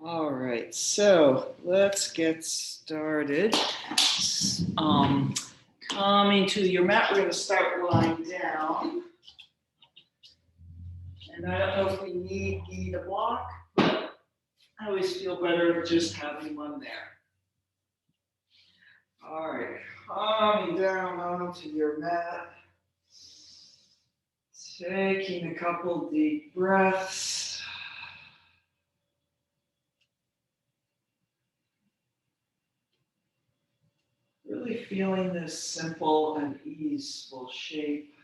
All right, so let's get started. Coming to your mat, we're going to start lying down. And I don't know if we need a block, but I always feel better just having one there. All right, coming down onto your mat. Taking a couple deep breaths. Really feeling this simple and easeful shape.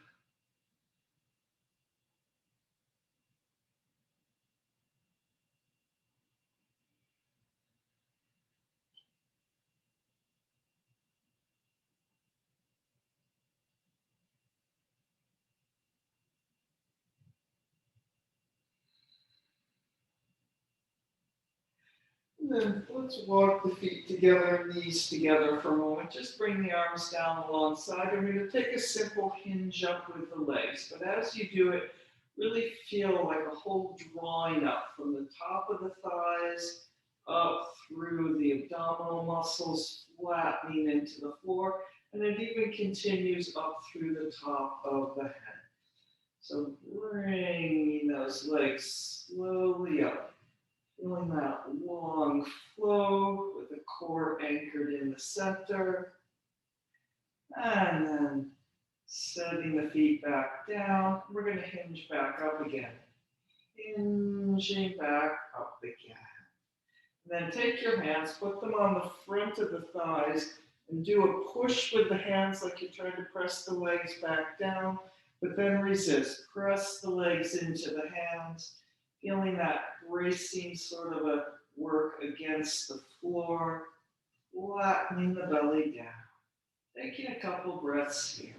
And then let's walk the feet together, knees together for a moment. Just bring the arms down alongside. And we're going to take a simple hinge up with the legs. But as you do it, really feel like a whole drawing up from the top of the thighs up through the abdominal muscles, flattening into the floor. And it even continues up through the top of the head. So bringing those legs slowly up. Feeling that long flow with the core anchored in the center. And then setting the feet back down. We're going to hinge back up again. Hinging back up again. And then take your hands, put them on the front of the thighs, and do a push with the hands like you're trying to press the legs back down, but then resist. Press the legs into the hands. Feeling that bracing sort of a work against the floor, flattening the belly down. Taking a couple breaths here.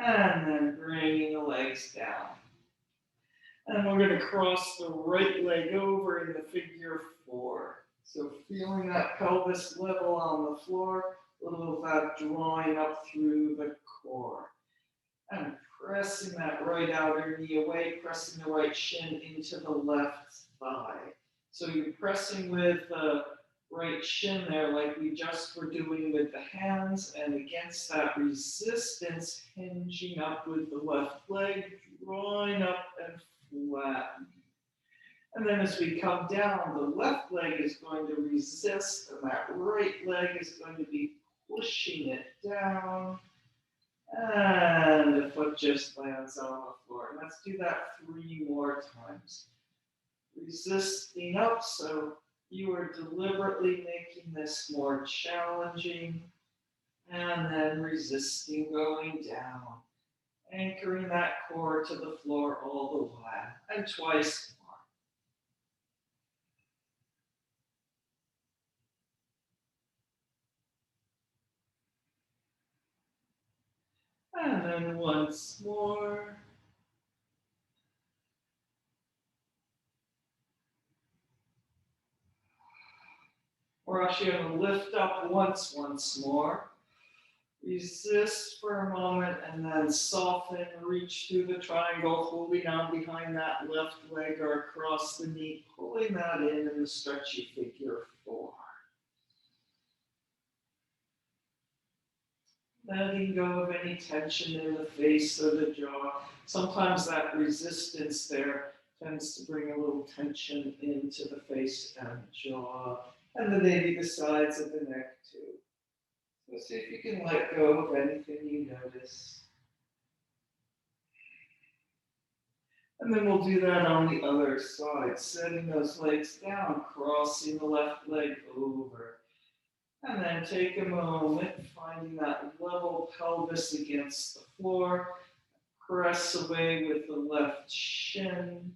And then bringing the legs down. And we're going to cross the right leg over in the figure four. So feeling that pelvis level on the floor, a little of that drawing up through the core. And pressing that right outer knee away, pressing the right shin into the left thigh. So you're pressing with the right shin there like we just were doing with the hands, and against that resistance, hinging up with the left leg, drawing up and flatten. And then as we come down, the left leg is going to resist, and that right leg is going to be pushing it down. And the foot just lands on the floor. And let's do that 3 more times. Resisting up, so you are deliberately making this more challenging. And then resisting going down. Anchoring that core to the floor all the while. And twice more. And then once more. We're actually going to lift up once more. Resist for a moment and then soften, reach through the triangle, holding on behind that left leg or across the knee, pulling that in the stretchy figure four. Letting go of any tension in the face or the jaw. Sometimes that resistance there tends to bring a little tension into the face and jaw, and then maybe the sides of the neck too. So see if you can let go of anything you notice. And then we'll do that on the other side, setting those legs down, crossing the left leg over. And then take a moment, finding that level pelvis against the floor. Press away with the left shin.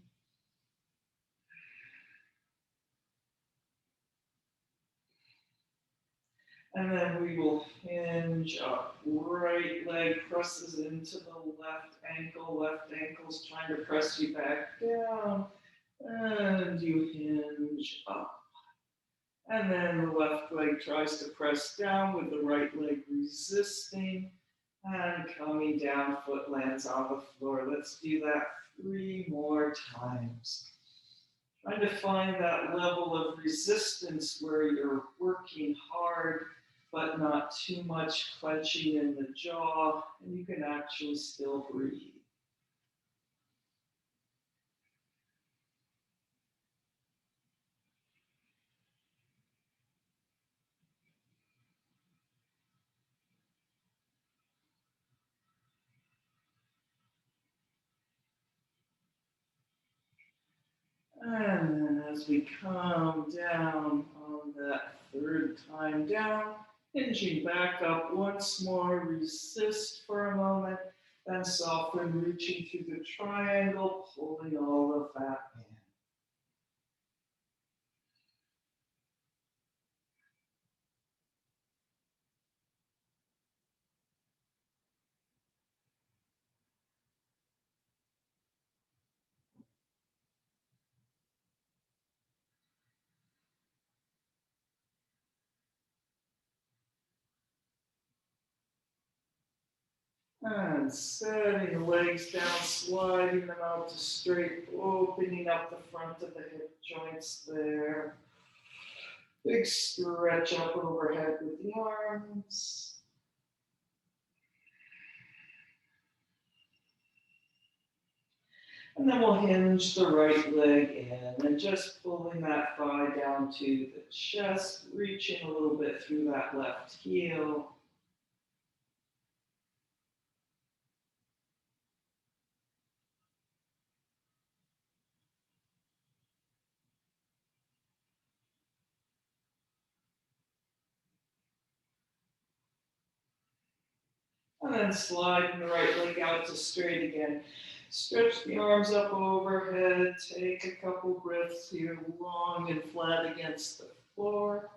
And then we will hinge up. Right leg presses into the left ankle's trying to press you back down. And you hinge up. And then the left leg tries to press down with the right leg resisting. And coming down, foot lands on the floor. Let's do that 3 more times. Trying to find that level of resistance where you're working hard, but not too much clenching in the jaw, and you can actually still breathe. And then as we come down on that third time down, hinging back up once more, resist for a moment, then soften, reaching through the triangle, pulling all of that in. And setting the legs down, sliding them out to straight, opening up the front of the hip joints there. Big stretch up overhead with the arms. And then we'll hinge the right leg in and just pulling that thigh down to the chest, reaching a little bit through that left heel. And then sliding the right leg out to straight again. Stretch the arms up overhead. Take a couple breaths here, long and flat against the floor.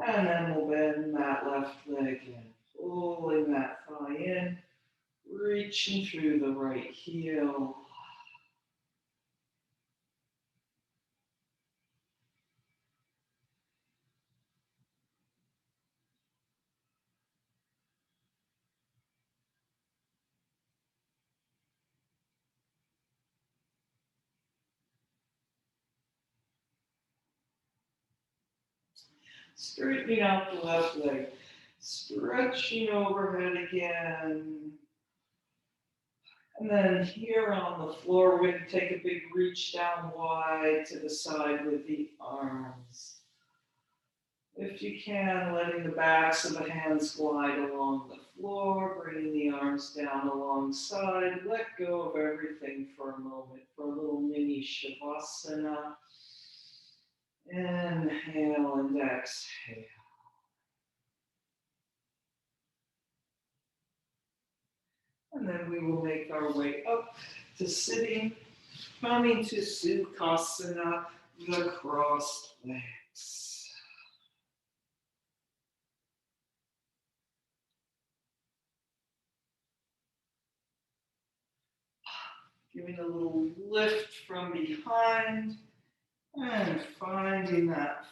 And then we'll bend that left leg in, pulling that thigh in, reaching through the right heel. Straightening out the left leg. Stretching overhead again. And then here on the floor, we're going to take a big reach down wide to the side with the arms. If you can, letting the backs of the hands glide along the floor, bringing the arms down alongside. Let go of everything for a moment, for a little mini Shavasana. Inhale and exhale. And then we will make our way up to sitting, coming to Sukhasana, the crossed legs. Giving a little lift from behind and finding that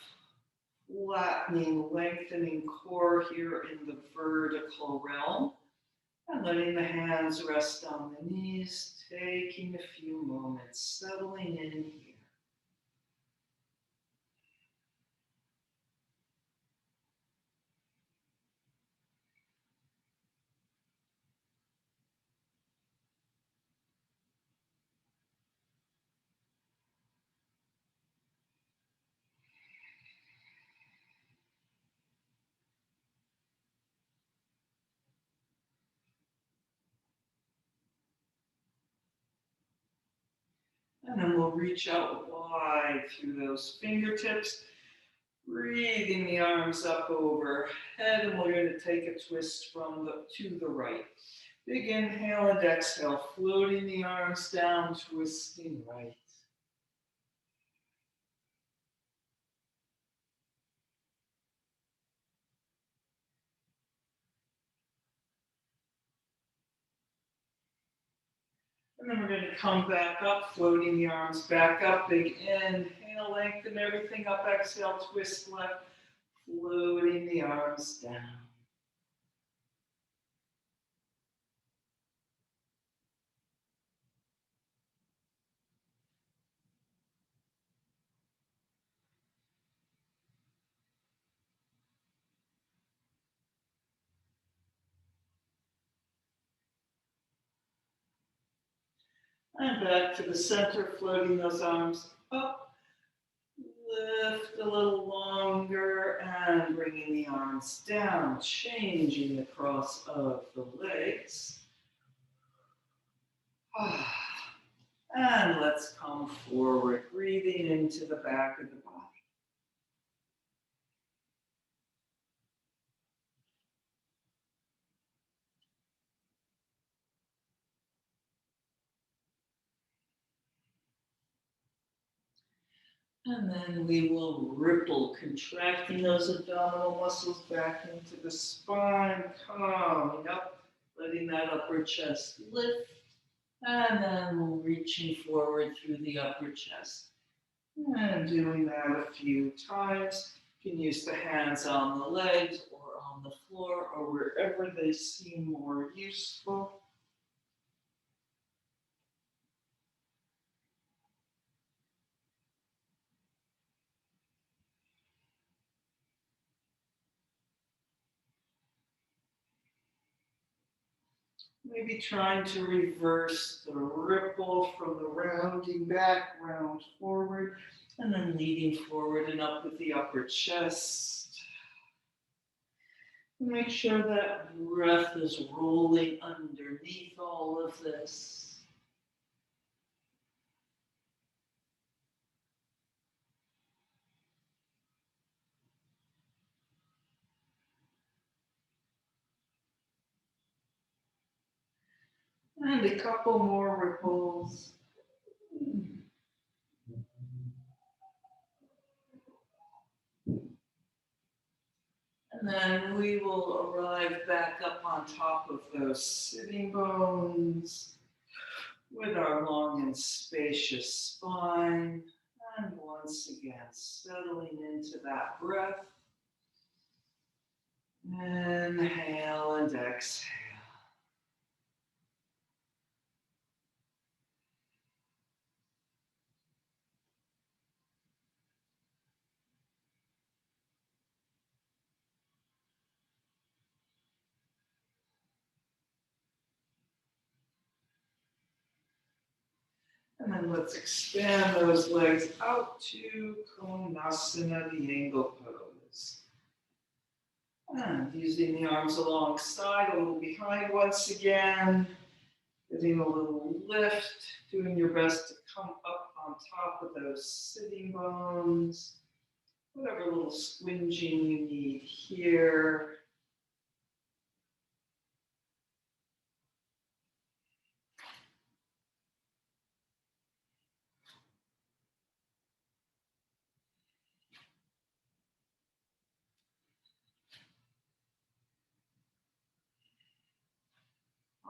flattening, lengthening core here in the vertical realm. And letting the hands rest on the knees, taking a few moments, settling in here. And then we'll reach out wide through those fingertips, breathing the arms up overhead, and we're going to take a twist to the right. Big inhale and exhale, floating the arms down, twisting right. And then we're going to come back up, floating the arms back up. Big inhale, lengthen everything up. Exhale, twist left, floating the arms down. And back to the center, floating those arms up. Lift a little longer and bringing the arms down, changing the cross of the legs. And let's come forward, breathing into the back of the body. And then we will ripple, contracting those abdominal muscles back into the spine, coming up, letting that upper chest lift, and then reaching forward through the upper chest. And doing that a few times. You can use the hands on the legs or on the floor or wherever they seem more useful. Maybe trying to reverse the ripple from the rounding back, round forward, and then leading forward and up with the upper chest. Make sure that breath is rolling underneath all of this. And a couple more ripples. And then we will arrive back up on top of those sitting bones with our long and spacious spine. And once again, settling into that breath. Inhale and exhale. And then let's expand those legs out to Konnasana, the angle pose. And using the arms alongside, a little behind once again. Getting a little lift, doing your best to come up on top of those sitting bones. Whatever little squinging you need here.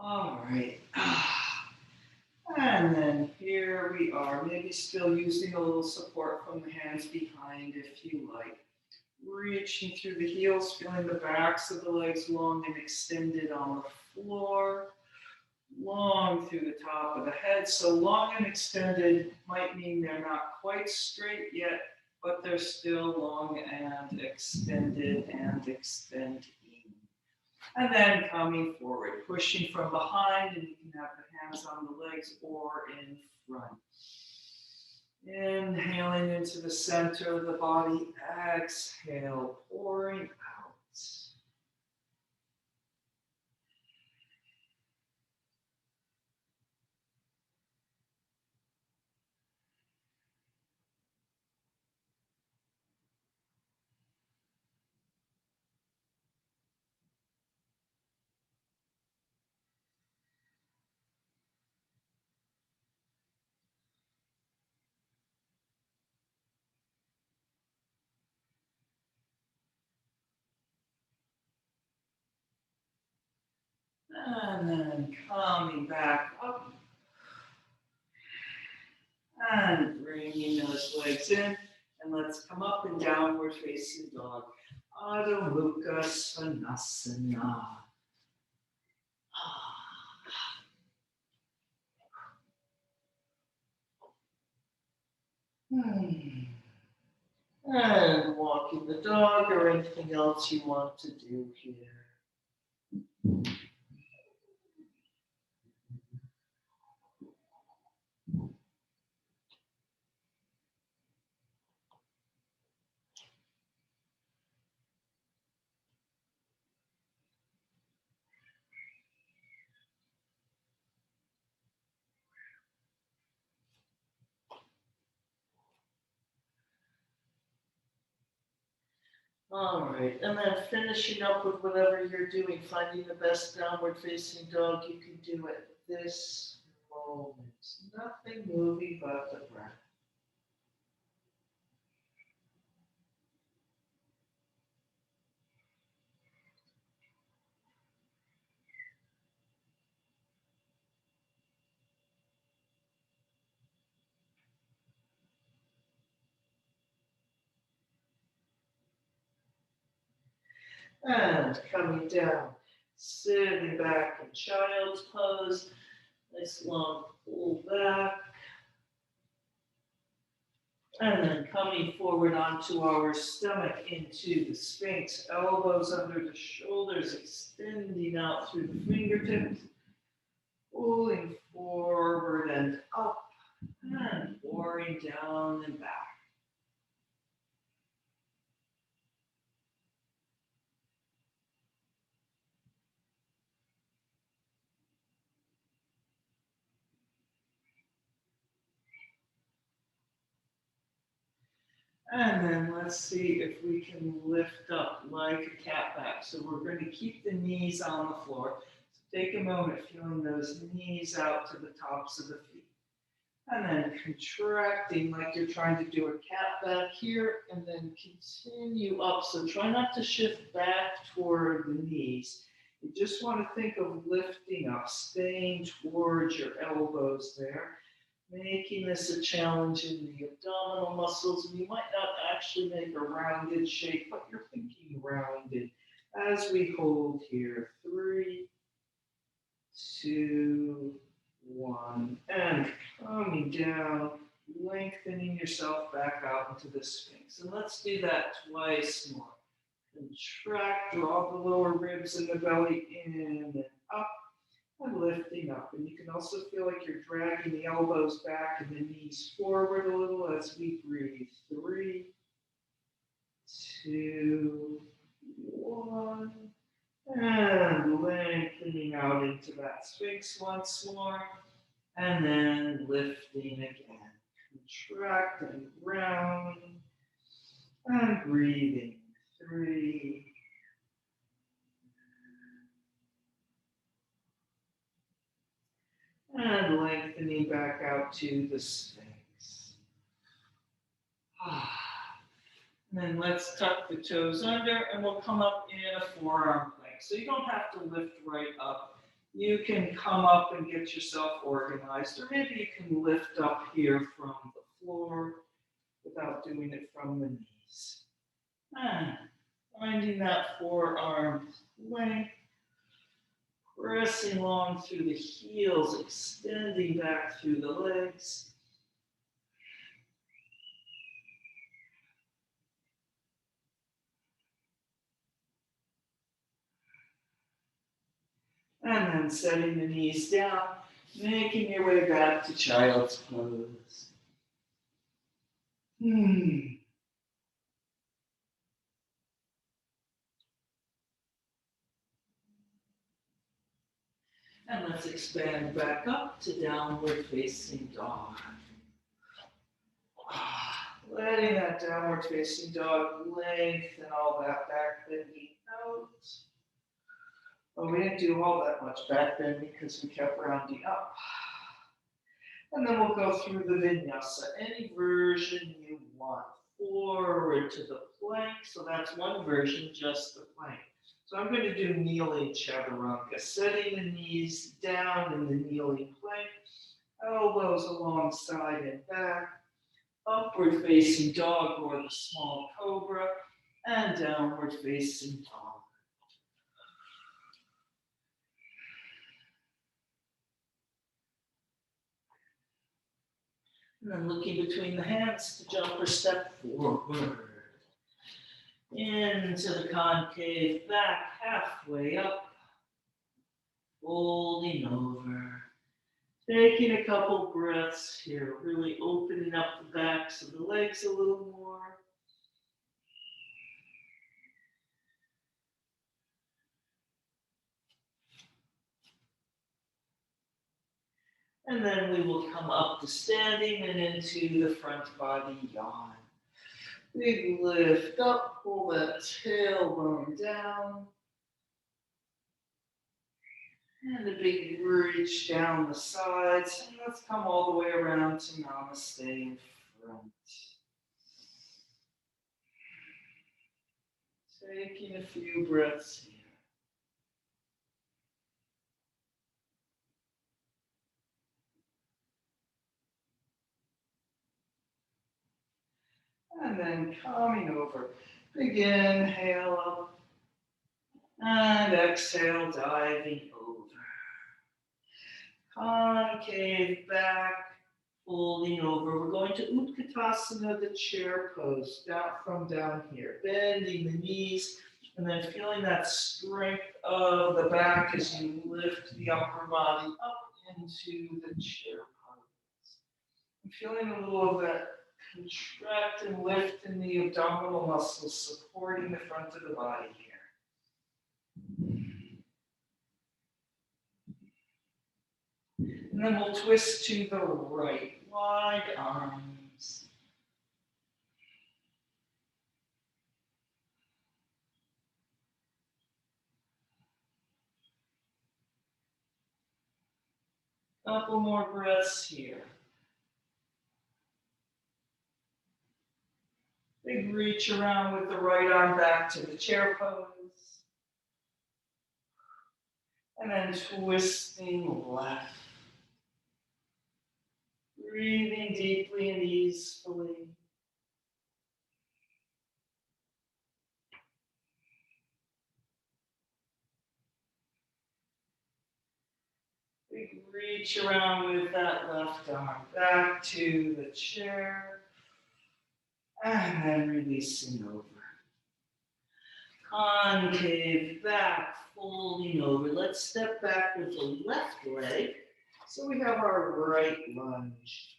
All right. And then here we are, maybe still using a little support from the hands behind if you like. Reaching through the heels, feeling the backs of the legs long and extended on the floor. Long through the top of the head. So long and extended might mean they're not quite straight yet, but they're still long and extended and extending. And then coming forward, pushing from behind, and you can have the hands on the legs or in front. Inhaling into the center of the body, exhale, pouring out. And then coming back up, And bringing those legs in. And let's come up and downward facing dog. Adho Mukha Svanasana. And walking the dog or anything else you want to do here. All right, and then finishing up with whatever you're doing, finding the best downward facing dog you can do at this moment. Nothing moving but the breath. And coming down, sitting back in child's pose. Nice long pull back. And then coming forward onto our stomach into the Sphinx. Elbows under the shoulders, extending out through the fingertips. Pulling forward and up. And pouring down and back. And then let's see if we can lift up like a cat back. So we're going to keep the knees on the floor. So take a moment feeling those knees out to the tops of the feet. And then contracting like you're trying to do a cat back here. And then continue up. So try not to shift back toward the knees. You just want to think of lifting up, staying towards your elbows there. Making this a challenge in the abdominal muscles, and you might not actually make a rounded shape, but you're thinking rounded as we hold here. 3, 2, 1, and coming down, lengthening yourself back out into the Sphinx. And let's do that twice more. Contract, draw the lower ribs and the belly in and up. And lifting up. And you can also feel like you're dragging the elbows back and the knees forward a little as we breathe. 3, 2, 1. And lengthening out into that Sphinx once more. And then lifting again. Contract and round. And breathing. 3, and lengthening back out to the Sphinx. And then let's tuck the toes under and we'll come up in a forearm plank. So you don't have to lift right up. You can come up and get yourself organized, or maybe you can lift up here from the floor without doing it from the knees. And finding that forearm plank. Pressing long through the heels, extending back through the legs. And then setting the knees down, making your way back to child's pose. And let's expand back up to downward facing dog. Letting that downward facing dog lengthen all that back bending out. Well, we didn't do all that much back bending because we kept rounding up. And then we'll go through the Vinyasa, any version you want. Forward to the plank, so that's one version, just the plank. So I'm going to do kneeling Chaturanga, setting the knees down in the kneeling plank, elbows alongside and back, upward facing dog or the small cobra, and downward facing dog. And then looking between the hands to jump or step forward. Into the concave back, halfway up, folding over. Taking a couple breaths here, really opening up the backs of the legs a little more. And then we will come up to standing and into the front body yawn. Big lift up, pull that tailbone down. And a big reach down the sides. And let's come all the way around to Namaste in front. Taking a few breaths here. And then coming over. Big inhale up. And exhale, diving over. Concave back, folding over. We're going to Utkatasana, the chair pose, down here. Bending the knees, and then feeling that strength of the back as you lift the upper body up into the chair pose. I'm feeling a little of that contract and lift in the abdominal muscles supporting the front of the body here. And then we'll twist to the right, wide arms. Couple more breaths here. Big reach around with the right arm back to the chair pose. And then twisting left. Breathing deeply and easily. Big reach around with that left arm back to the chair. And then releasing over. Concave back, folding over. Let's step back with the left leg. So we have our right lunge.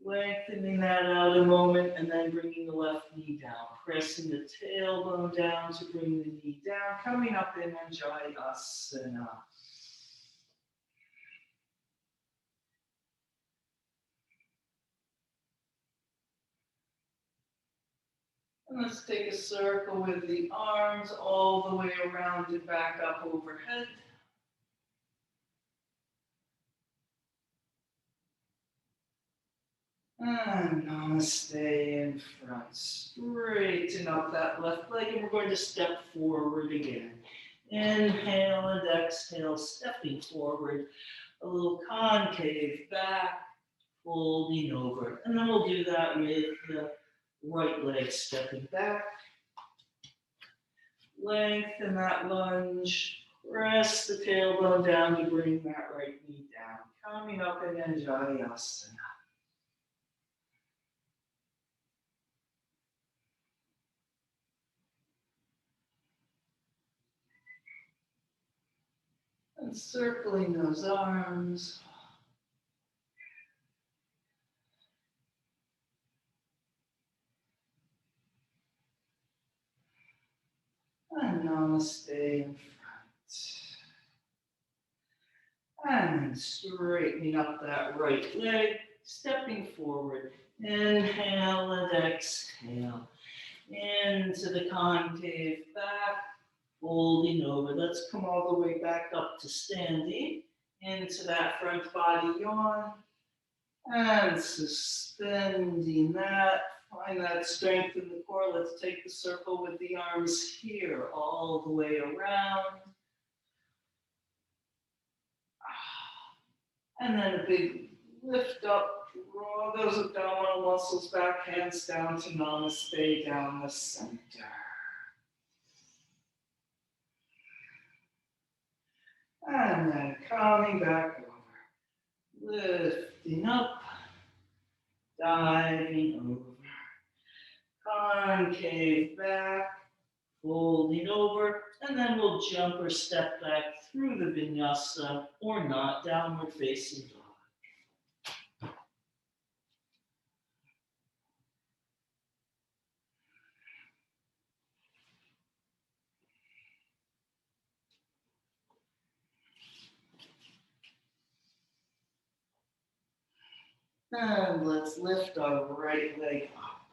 Lengthening that out a moment and then bringing the left knee down. Pressing the tailbone down to bring the knee down. Coming up in Untitled. And let's take a circle with the arms all the way around and back up overhead. And Namaste in front. Straighten up that left leg and we're going to step forward again. Inhale and exhale, stepping forward. A little concave back, folding over. And then we'll do that with the right leg stepping back. Lengthen that lunge. Press the tailbone down to bring that right knee down. Coming up in Vinyasa. And circling those arms. And Namaste in front. And straightening up that right leg, stepping forward. Inhale and exhale. Into the concave back, folding over. Let's come all the way back up to standing. Into that front body yawn. And suspending that. Find that strength in the core. Let's take the circle with the arms here, all the way around. And then a big lift up, draw those abdominal muscles back, hands down to Namaste down the center. And then coming back over, lifting up, diving over, concave back, folding over, and then we'll jump or step back through the vinyasa or not, downward facing dog. And let's lift our right leg up.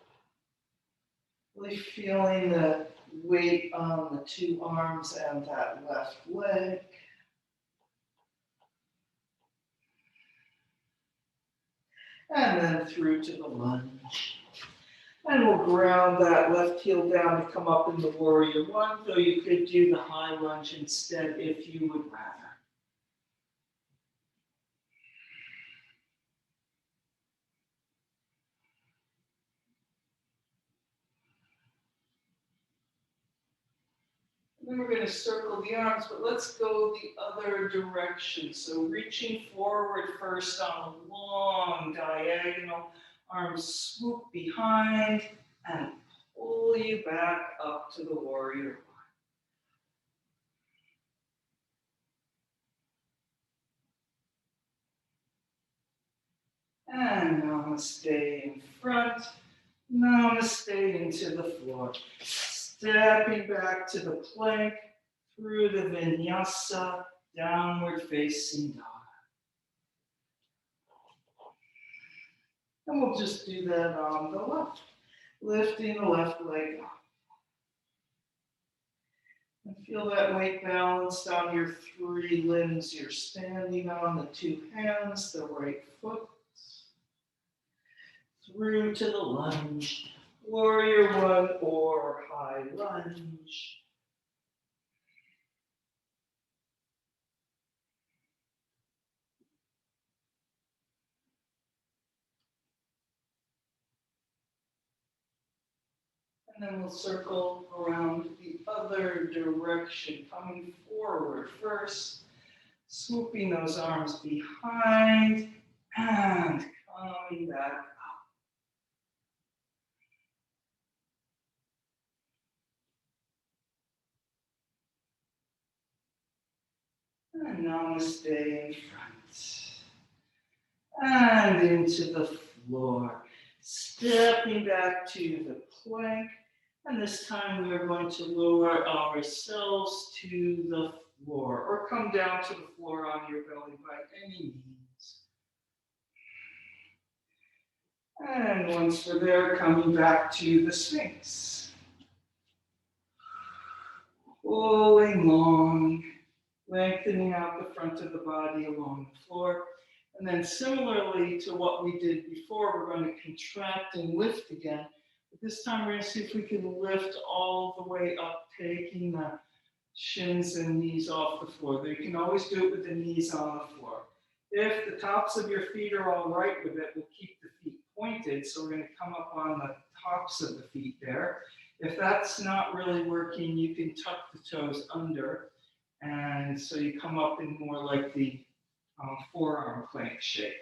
Really feeling the weight on the two arms and that left leg. And then through to the lunge. And we'll ground that left heel down to come up in the warrior one, though you could do the high lunge instead if you would rather. Then we're going to circle the arms, but let's go the other direction. So reaching forward first on a long diagonal, arms swoop behind and pull you back up to the warrior one. And namaste in front, namaste into the floor. Stepping back to the plank, through the vinyasa, downward facing dog. And we'll just do that on the left, lifting the left leg up. And feel that weight balanced on your three limbs. You're standing on the two hands, the right foot. Through to the lunge, warrior one or high lunge. And then we'll circle around the other direction, coming forward first, swooping those arms behind, and coming back up. And namaste in front. And into the floor. Stepping back to the plank. And this time we are going to lower ourselves to the floor, or come down to the floor on your belly by any means. And once we're there, coming back to the Sphinx. Pulling long, lengthening out the front of the body along the floor. And then similarly to what we did before, we're going to contract and lift again. But this time we're going to see if we can lift all the way up, taking the shins and knees off the floor. You can always do it with the knees on the floor. If the tops of your feet are all right with it, we'll keep the feet pointed. So we're going to come up on the tops of the feet there. If that's not really working, you can tuck the toes under. And so you come up in more like the forearm plank shape.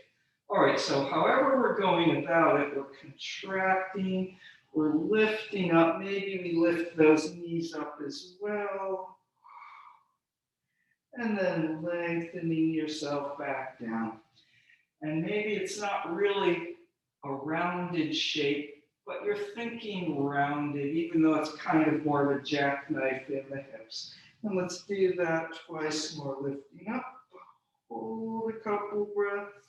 All right, so however we're going about it, we're contracting, we're lifting up. Maybe we lift those knees up as well. And then lengthening yourself back down. And maybe it's not really a rounded shape, but you're thinking rounded, even though it's kind of more of a jackknife in the hips. And let's do that twice more, lifting up, hold a couple breaths,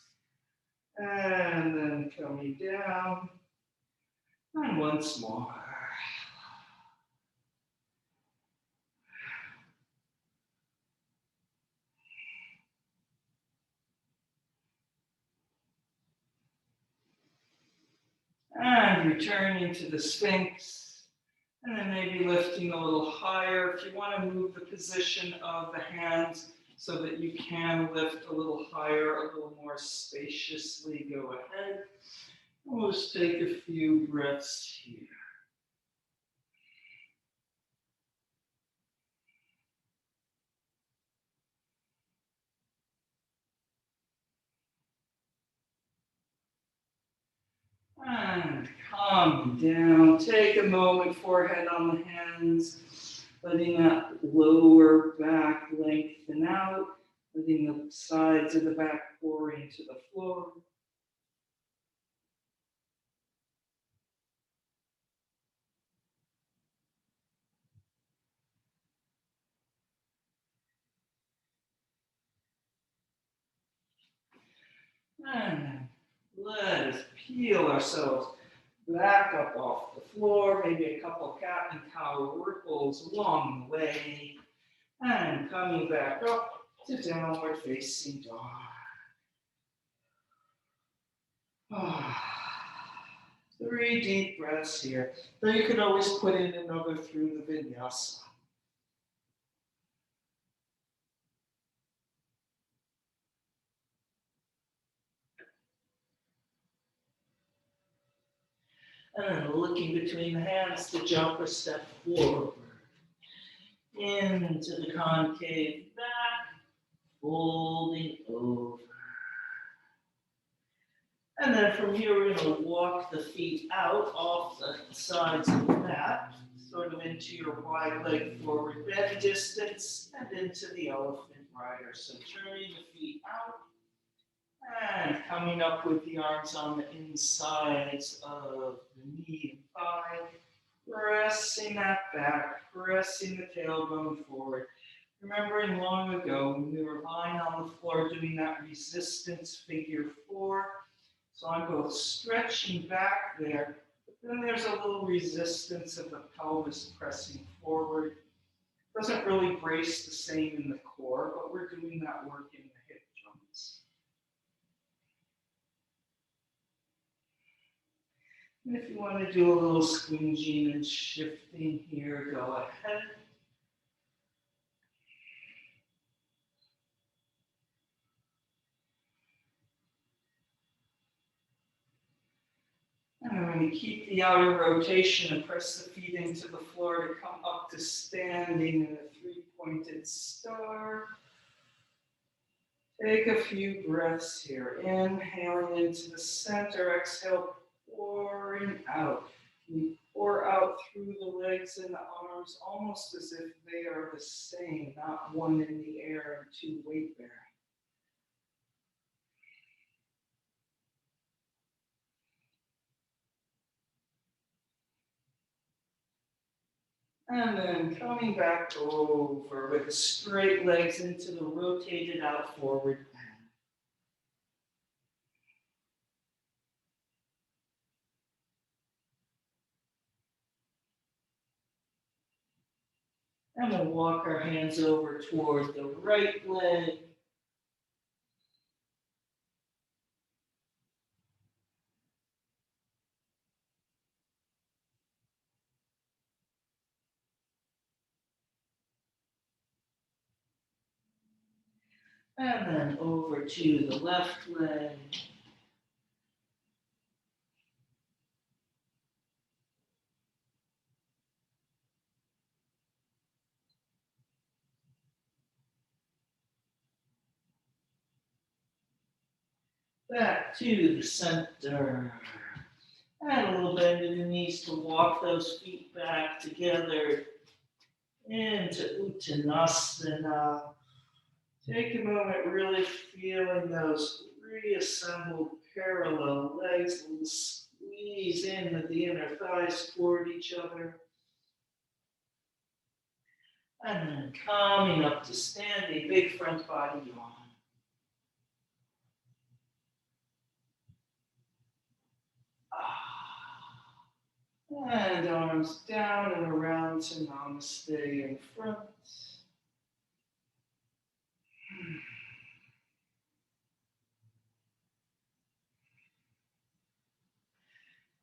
and then coming down, and once more. And returning to the Sphinx, and then maybe lifting a little higher. If you want to move the position of the hands so that you can lift a little higher, a little more spaciously. Go ahead. We'll just take a few breaths here. And calm down. Take a moment, forehead on the hands, letting that lower back lengthen out, letting the sides of the back pour into the floor. And let us peel ourselves back up off the floor, maybe a couple cat and cow ripples along the way, and coming back up to downward facing dog. Ah, 3 deep breaths here. Though you could always put in another through the vinyasa. And then looking between the hands to jump or step forward. Into the concave back, folding over. And then from here, we're going to walk the feet out off the sides of the mat, sort of into your wide leg forward bend distance and into the elephant rider. So turning the feet out and coming up with the arms on the insides of the knee and thigh, pressing that back, pressing the tailbone forward. Remembering long ago when we were lying on the floor doing that resistance figure 4. So I'm both stretching back there, but then there's a little resistance of the pelvis pressing forward. Doesn't really brace the same in the core, but we're doing that work in the hip joints. And if you want to do a little squeeging and shifting here, go ahead. And I'm going to keep the outer rotation and press the feet into the floor to come up to standing in a 3-pointed star. Take a few breaths here. Inhaling into the center, exhale, pouring out. You pour out through the legs and the arms almost as if they are the same, not one in the air and 2 weight bearing. And then coming back over with the straight legs into the rotated out forward bend. And we'll walk our hands over toward the right leg. And then over to the left leg. Back to the center. And a little bend in the knees to walk those feet back together into Utkatasana. Take a moment really feeling those reassembled parallel legs. A little squeeze in with the inner thighs toward each other. And then coming up to standing, big front body yawn. And arms down and around to Namaste in front.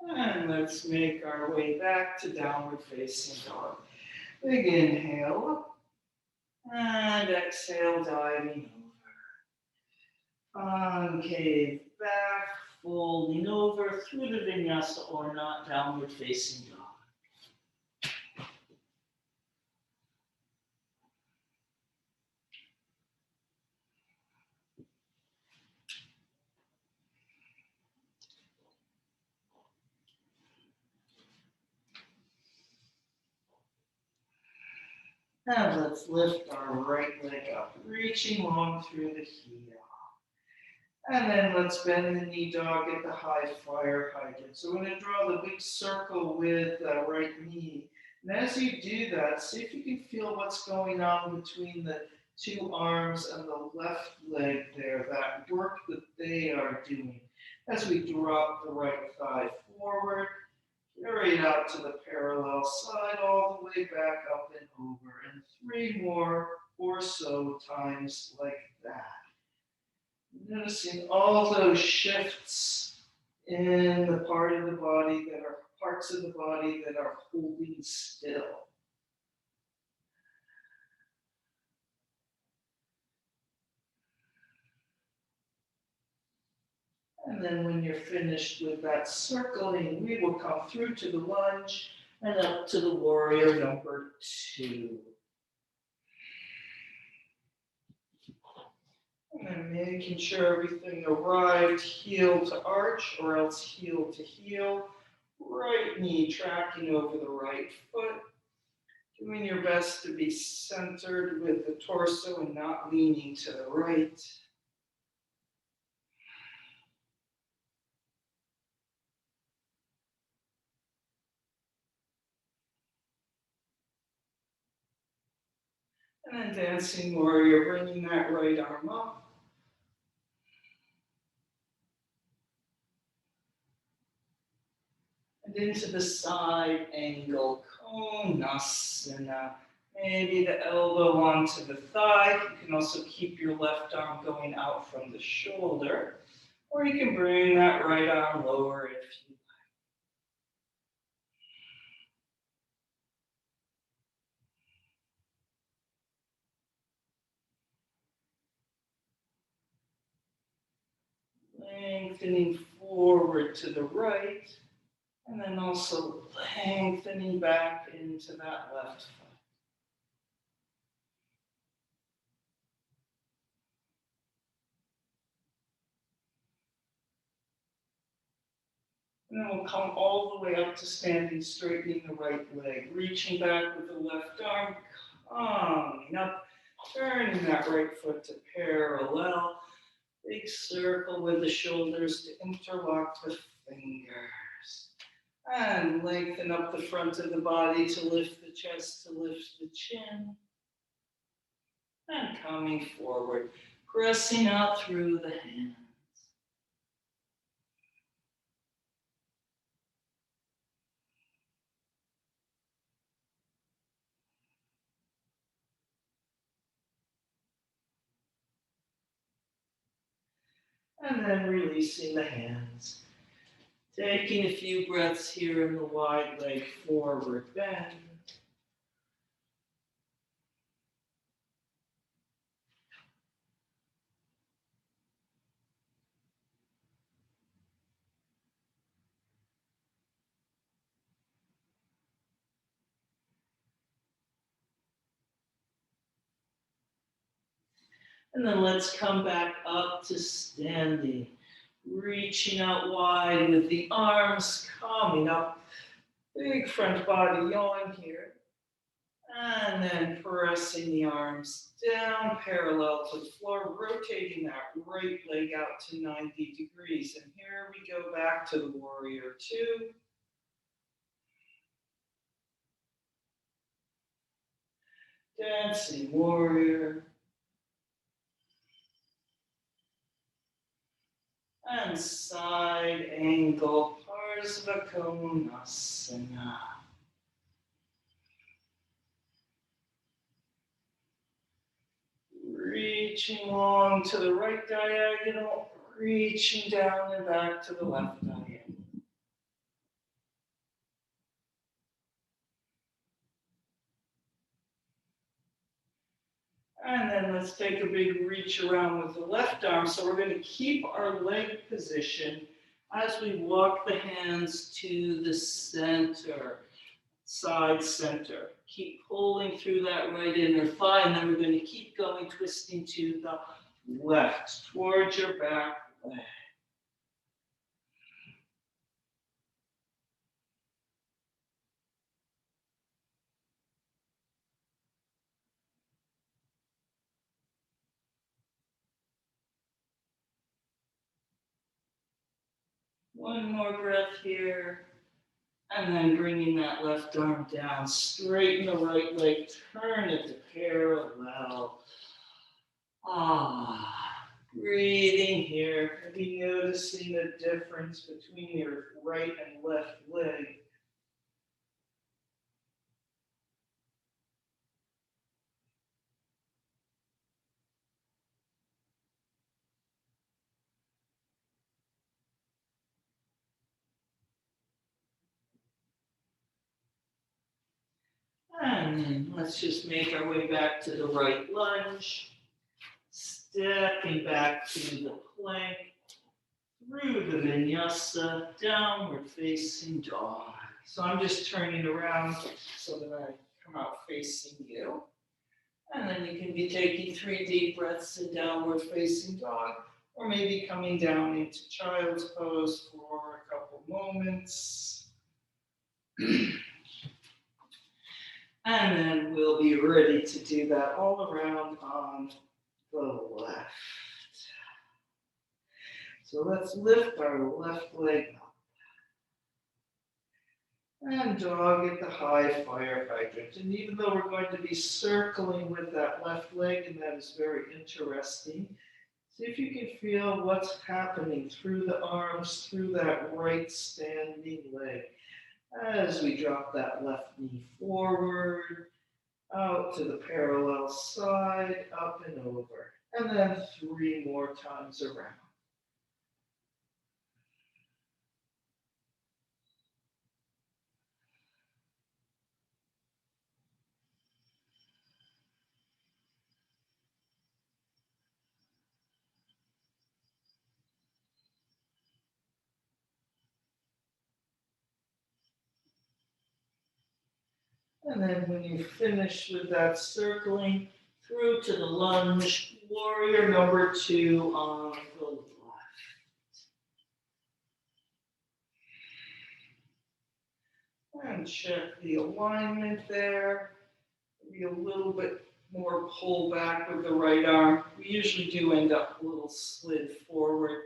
And let's make our way back to downward facing dog. Big inhale up And exhale, diving over. Concave back, folding over through the vinyasa or not, downward facing dog. Now let's lift our right leg up, reaching long through the heel. And then let's bend the knee dog at the high flyer hydrant. So we're going to draw the big circle with the right knee. And as you do that, see if you can feel what's going on between the two arms and the left leg there, that work that they are doing. As we drop the right thigh forward, carry it out to the parallel side, all the way back up and over. And 3 more or so times like that. Noticing all those shifts in the parts of the body that are holding still. And then when you're finished with that circling, we will come through to the lunge and up to the warrior number 2. And making sure everything arrived heel to arch or else heel to heel. Right knee tracking over the right foot. Doing your best to be centered with the torso and not leaning to the right. And then dancing warrior, bringing that right arm up. And into the side angle, Konnasana. Maybe the elbow onto the thigh. You can also keep your left arm going out from the shoulder. Or you can bring that right arm lower if you like. Lengthening forward to the right. And then also lengthening back into that left foot. And then we'll come all the way up to standing, straightening the right leg, reaching back with the left arm, coming up, turning that right foot to parallel. Big circle with the shoulders to interlock the fingers. And lengthen up the front of the body to lift the chest, to lift the chin. And coming forward, pressing out through the hands. And then releasing the hands. Taking a few breaths here in the wide leg forward bend. And then let's come back up to standing. Reaching out wide with the arms, coming up. Big front body yawn here. And then pressing the arms down parallel to the floor, rotating that right leg out to 90 degrees. And here we go back to the warrior 2. Dancing warrior. And side angle, Konnasana. Reaching long to the right diagonal, reaching down and back to the left diagonal. And then let's take a big reach around with the left arm. So we're going to keep our leg position as we walk the hands to the center, side center. Keep pulling through that right inner thigh, and then we're going to keep going, twisting to the left, towards your back leg. One more breath here. And then bringing that left arm down, straighten the right leg, turn it to parallel. Breathing here, maybe noticing the difference between your right and left leg. And then let's just make our way back to the right lunge. Stepping back to the plank, through the Vinyasa, downward facing dog. So I'm just turning around so that I come out facing you. And then you can be taking 3 deep breaths in downward facing dog, or maybe coming down into child's pose for a couple moments. And then we'll be ready to do that all around on the left. So let's lift our left leg up. And dog at the high fire hydrant. And even though we're going to be circling with that left leg, and that is very interesting, see if you can feel what's happening through the arms, through that right standing leg. As we drop that left knee forward, out to the parallel side, up and over. And then 3 more times around. And then when you finish with that circling, through to the lunge, warrior number 2 on the left. And check the alignment there. Maybe a little bit more pull back with the right arm. We usually do end up a little slid forward.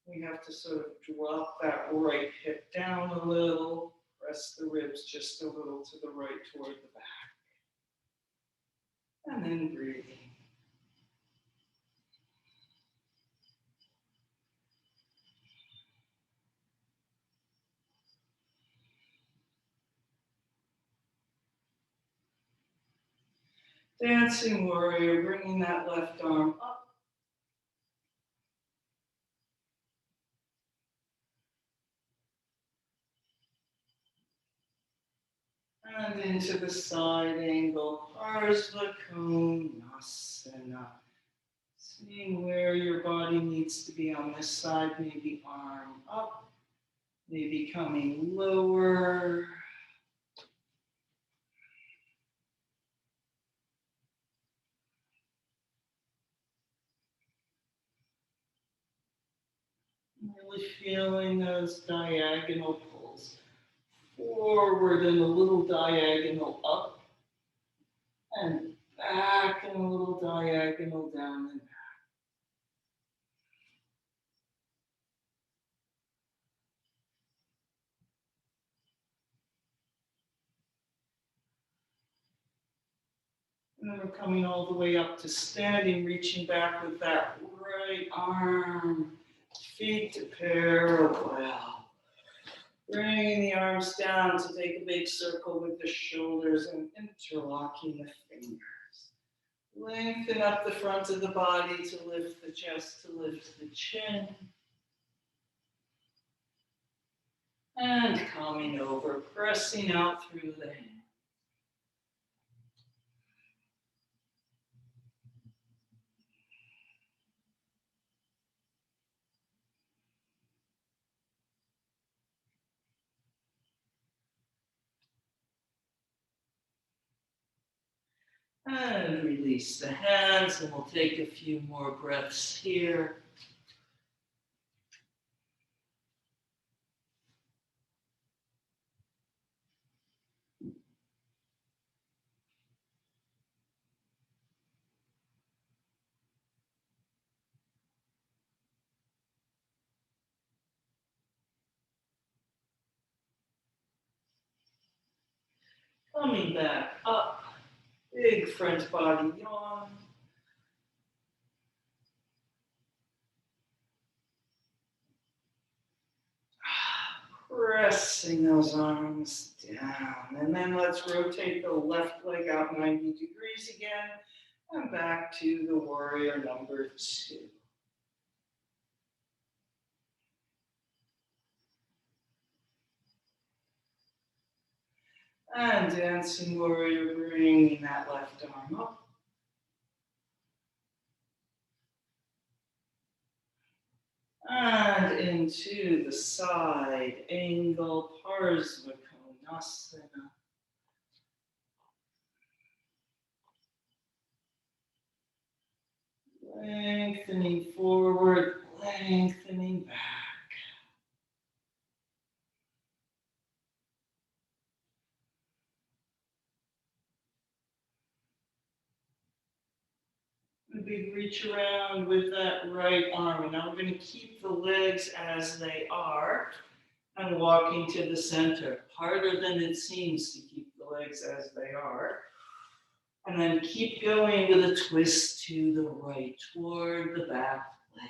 We have to sort of drop that right hip down a little. Press the ribs just a little to the right toward the back. And then breathing. Dancing warrior, bringing that left arm up. And into the side angle, Ardha Konnasana. Seeing where your body needs to be on this side, maybe arm up, maybe coming lower. Really feeling those diagonal pulls. Forward and a little diagonal up, and back and a little diagonal down and back. And then we're coming all the way up to standing, reaching back with that right arm, feet to parallel. Bringing the arms down to take a big circle with the shoulders and interlocking the fingers. Lengthen up the front of the body to lift the chest, to lift the chin. And coming over, pressing out through the hands. And release the hands, and we'll take a few more breaths here. Coming back up, big front body yawn. Pressing those arms down. And then let's rotate the left leg out 90 degrees again. And back to the warrior number 2. And dancing warrior, bringing that left arm up. And into the side angle, Parsva Konnasana. Lengthening forward, lengthening back. A big reach around with that right arm. And now we're going to keep the legs as they are and walking to the center. Harder than it seems to keep the legs as they are. And then keep going with a twist to the right, toward the back leg.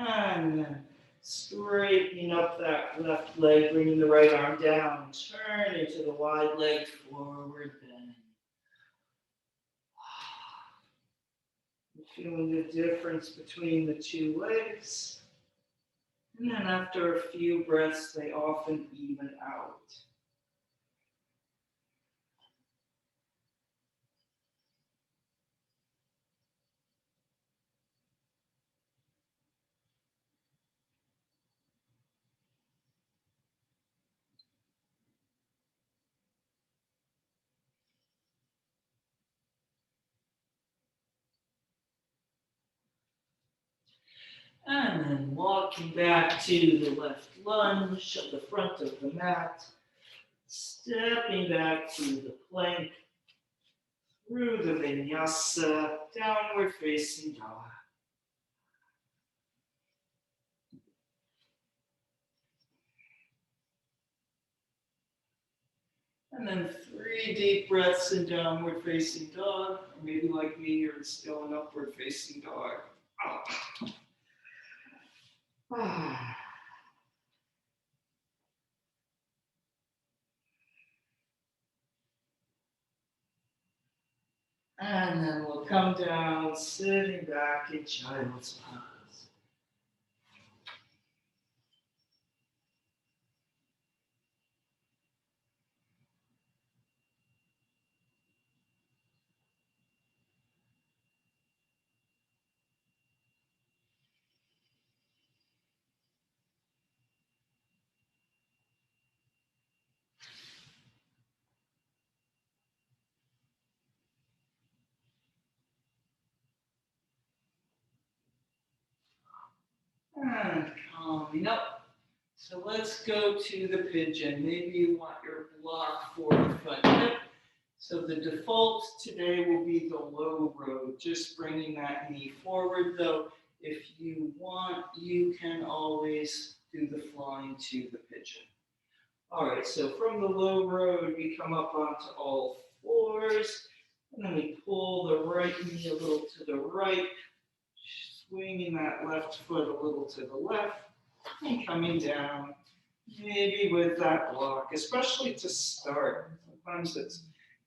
And then straightening up that left leg, bringing the right arm down, turn into the wide leg forward bend. Feeling the difference between the two legs. And then after a few breaths, they often even out. And then walking back to the left lunge at the front of the mat. Stepping back to the plank. Through the Vinyasa, downward facing dog. And then 3 deep breaths in downward facing dog. Or maybe like me, you're still in upward facing dog. And then we'll come down, sitting back in child's pose. And calming up. So let's go to the pigeon. Maybe you want your block for the front hip. So the default today will be the low road, just bringing that knee forward, though. If you want, you can always do the flying to the pigeon. All right, so from the low road, we come up onto all fours, and then we pull the right knee a little to the right, swinging that left foot a little to the left, and coming down, maybe with that block, especially to start. Sometimes it's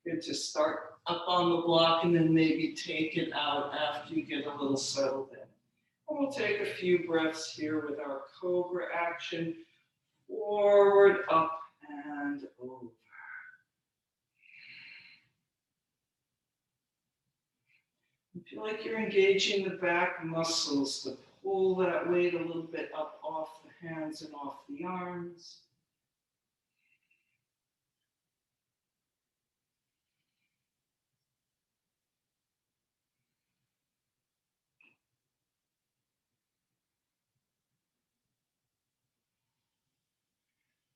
good to start up on the block and then maybe take it out after you get a little settled in. We'll take a few breaths here with our Cobra action. Forward, up, and over. You feel like you're engaging the back muscles to pull that weight a little bit up off the hands and off the arms.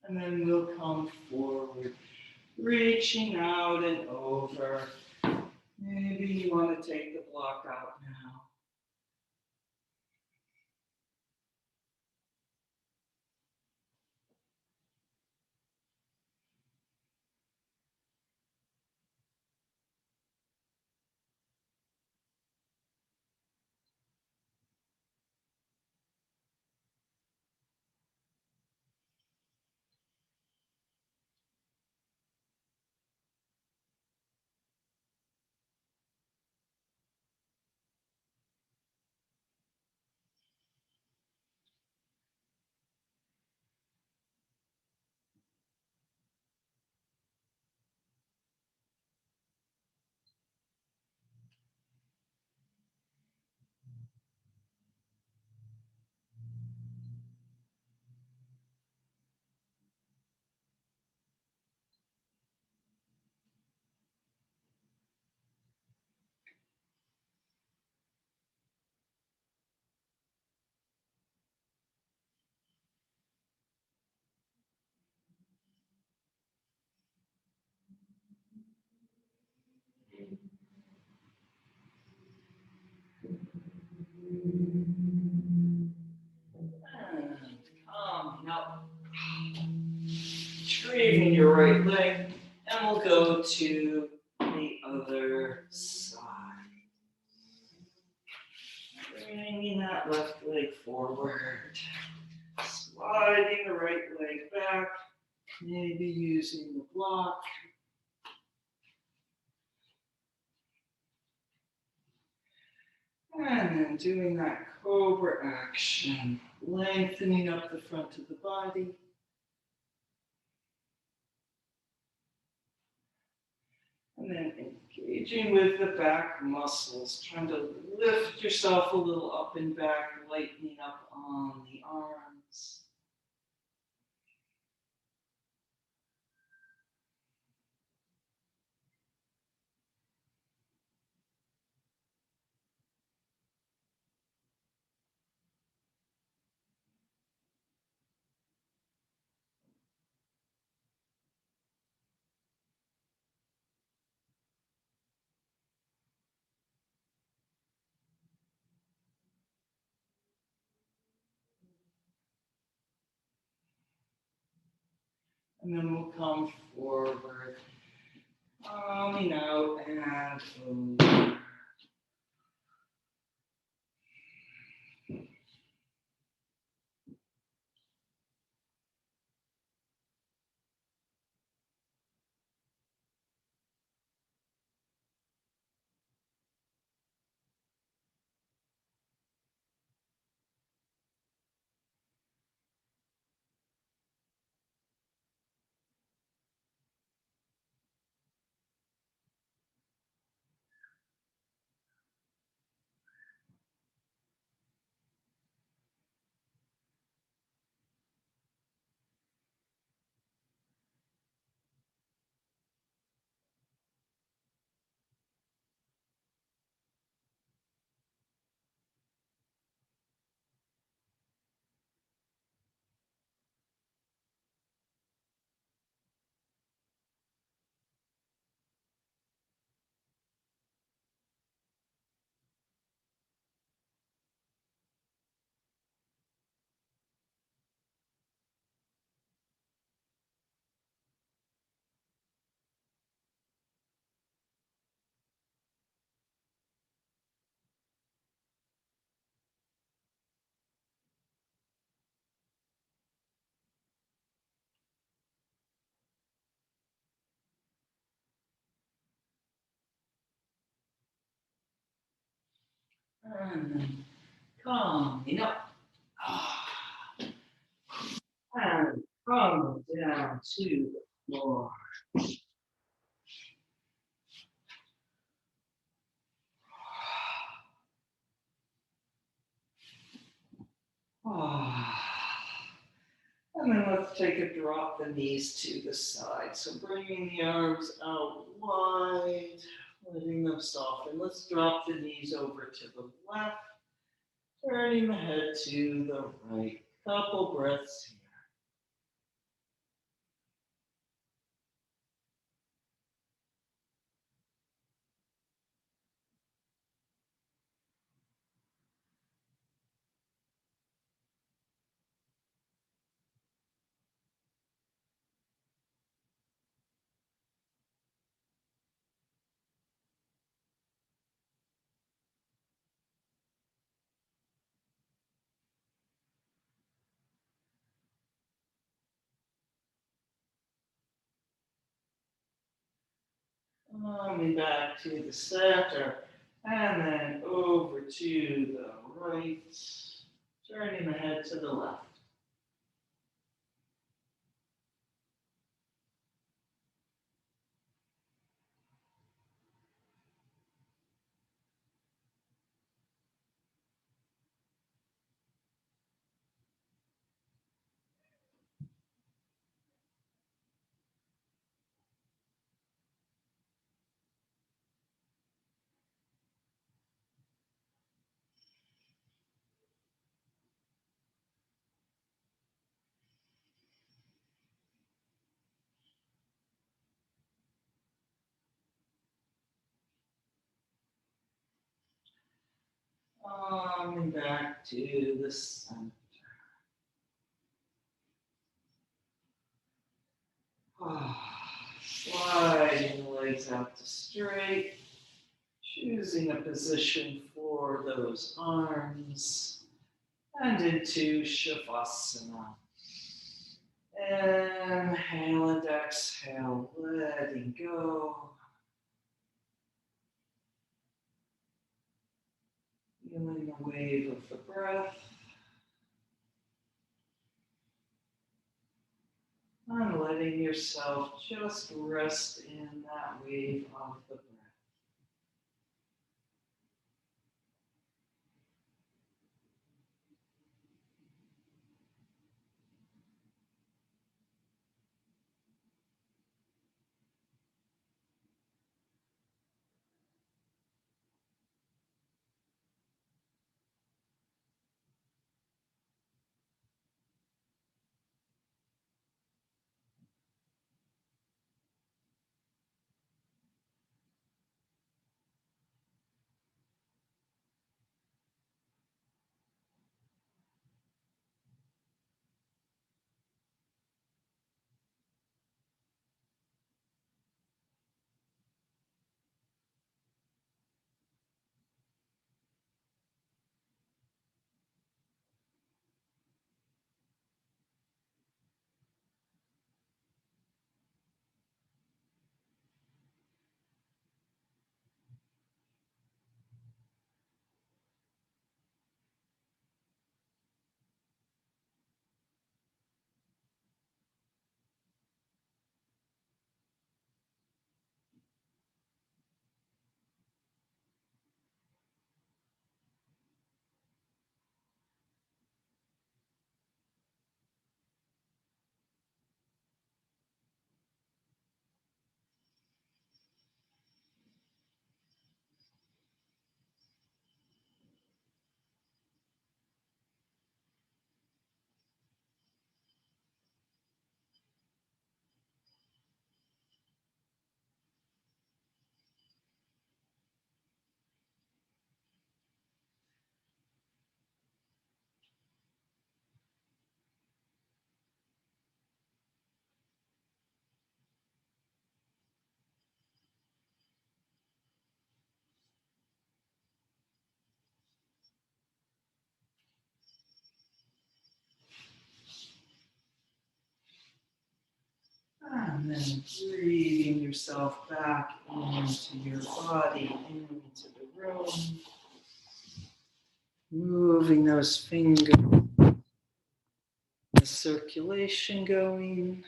And then we'll come forward, reaching out and over. Maybe you want to take the block out now. And coming up, straightening your right leg, and we'll go to the other side. Bringing that left leg forward, sliding the right leg back, maybe using the block. And then doing that Cobra action, lengthening up the front of the body. And then engaging with the back muscles, trying to lift yourself a little up and back, lightening up on the arms. And then we'll come forward, coming out and over. And then Coming up. And come down to the floor. And then let's take a drop the knees to the side. So bringing the arms out wide, letting them soften. Let's drop the knees over to the left, turning the head to the right. Couple breaths here. Coming back to the center, and then over to the right, turning the head to the left. Coming back to the center. Sliding the legs out to straight. Choosing a position for those arms. And into Shavasana. Inhale and exhale, letting go. Feeling the wave of the breath. And letting yourself just rest in that wave of the breath. And then breathing yourself back into your body, into the room. moving those fingers, the circulation going.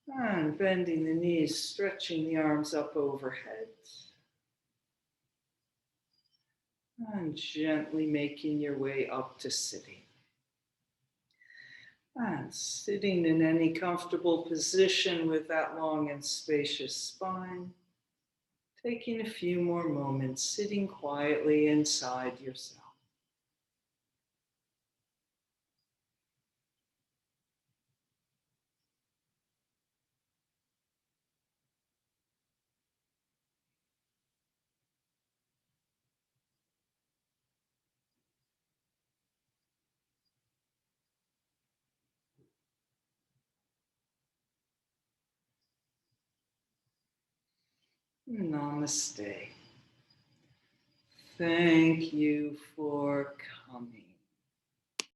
And bending the knees, stretching the arms up overhead. And gently making your way up to sitting. And sitting in any comfortable position with that long and spacious spine. Taking a few more moments, sitting quietly inside yourself. Namaste. Thank you for coming.